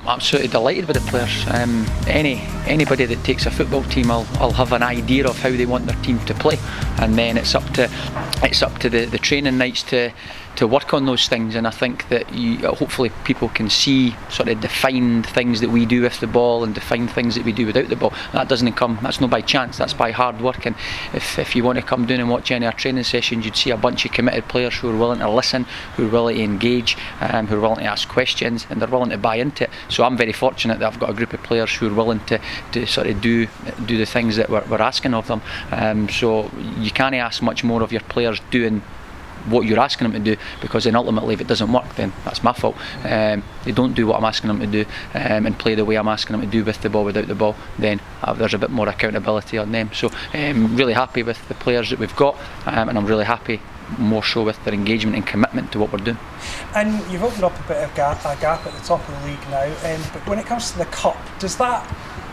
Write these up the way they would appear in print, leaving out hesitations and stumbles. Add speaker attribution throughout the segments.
Speaker 1: Absolutely delighted with the players. Anybody that takes a football team, I'll have an idea of how they want their team to play, and then it's up to the training nights to work on those things. And I think that hopefully people can see sort of defined things that we do with the ball and defined things that we do without the ball. That's not by chance, that's by hard work. And if you want to come down and watch any of our training sessions, you'd see a bunch of committed players who are willing to listen, who are willing to engage, who are willing to ask questions, and they're willing to buy into it. So I'm very fortunate that I've got a group of players who are willing to sort of do the things that we're asking of them. So you can't ask much more of your players doing what you're asking them to do, because then ultimately if it doesn't work, then that's my fault. They don't do what I'm asking them to do and play the way I'm asking them to do with the ball, without the ball, then there's a bit more accountability on them. So really happy with the players that we've got, and I'm really happy more so with their engagement and commitment to what we're doing.
Speaker 2: And you've opened up a bit of a gap at the top of the league now, but when it comes to the Cup, does that,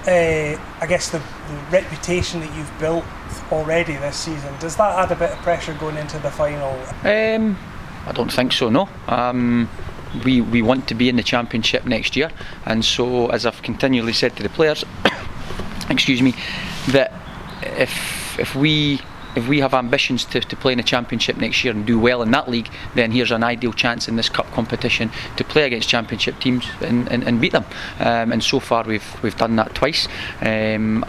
Speaker 2: I guess the reputation that you've built already this season, does that add a bit of pressure going into the final?
Speaker 1: I don't think so, no. We want to be in the Championship next year, and so as I've continually said to the players excuse me, that if we have ambitions to play in the Championship next year and do well in that league, then here's an ideal chance in this Cup competition to play against Championship teams and beat them. And so far we've done that twice, and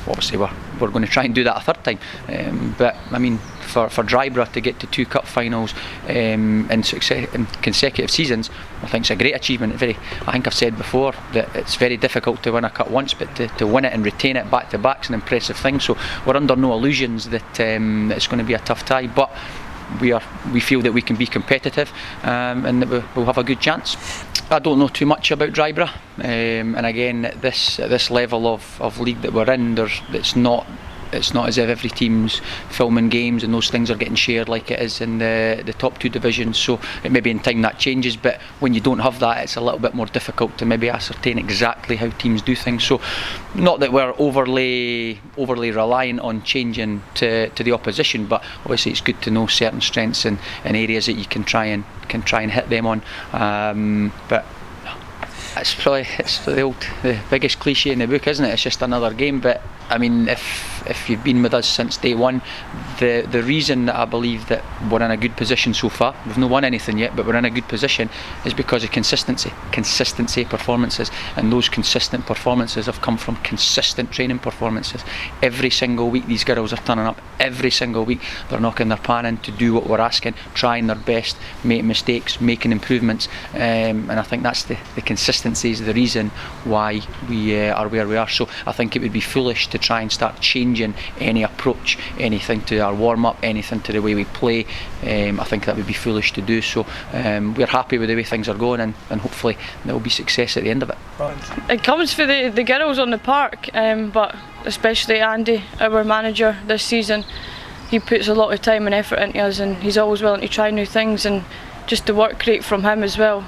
Speaker 1: obviously we're going to try and do that a third time. But I mean, for Dryburgh to get to 2 cup finals in consecutive seasons, I think it's a great achievement. I think I've said before that it's very difficult to win a cup once, but to win it and retain it back to back is an impressive thing. So we're under no illusions that it's going to be a tough tie, but we feel that we can be competitive, and that we'll have a good chance. I don't know too much about Dryburgh, and again at this level of league that we're in, it's not as if every team's filming games and those things are getting shared like it is in the top 2 divisions. So it maybe in time that changes, but when you don't have that, it's a little bit more difficult to maybe ascertain exactly how teams do things. So not that we're overly reliant on changing to the opposition, but obviously it's good to know certain strengths and areas that you can try and hit them on. But it's the biggest cliche in the book, isn't it? It's just another game. But I mean, if you've been with us since day one, the reason that I believe that we're in a good position so far, we've not won anything yet, but we're in a good position, is because of consistency performances, and those consistent performances have come from consistent training performances. Every single week these girls are turning up, every single week they're knocking their pan in to do what we're asking, trying their best, making mistakes, making improvements, and I think that's the consistency is the reason why we are where we are. So I think it would be foolish to try and start changing any approach, anything to our warm-up, anything to the way we play. I think that would be foolish to do. So we're happy with the way things are going, and hopefully there will be success at the end of it.
Speaker 3: It comes for the girls on the park, but especially Andy, our manager this season, he puts a lot of time and effort into us, and he's always willing to try new things, and just the work rate from him as well.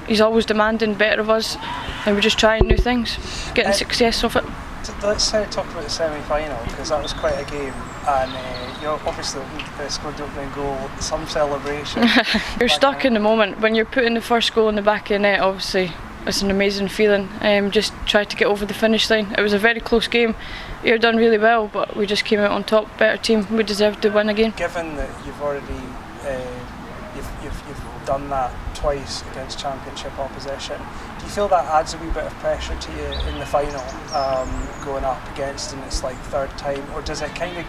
Speaker 3: He's always demanding better of us, and we're just trying new things, getting success off it.
Speaker 2: Let's talk about the semi-final, because that was quite a game, and you obviously scored the opening goal, some celebration.
Speaker 3: You're stuck in the moment when you're putting the first goal in the back of the net. Obviously it's an amazing feeling. Just tried to get over the finish line. It was a very close game. You're done really well, but we just came out on top. Better team, we deserved to win again.
Speaker 2: Given that you've already you've done that twice against Championship opposition, do you feel that adds a wee bit of pressure to you in the final, going up against, and it's like third time, or does it kind of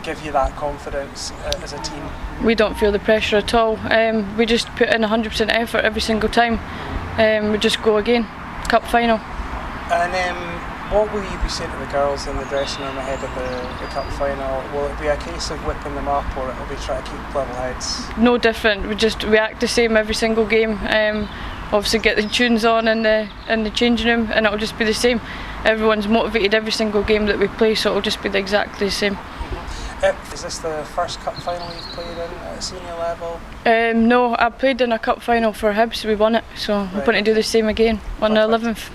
Speaker 2: give you that confidence as a team? We
Speaker 3: don't feel the pressure at all. We just put in 100% effort every single time. We just go again, cup final.
Speaker 2: And what will you be saying to the girls in the dressing room ahead of the cup final? Will it be a case of whipping them up, or it'll be trying to keep level heads?
Speaker 3: No different. We just react the same every single game. Obviously get the tunes on in the changing room, and it'll just be the same. Everyone's motivated every single game that we play, so it'll just be exactly the same.
Speaker 2: Is this the first cup final you've played in at a senior level?
Speaker 3: No, I played in a cup final for Hibs, we won it, so I'm hoping to do the same again on the 11th.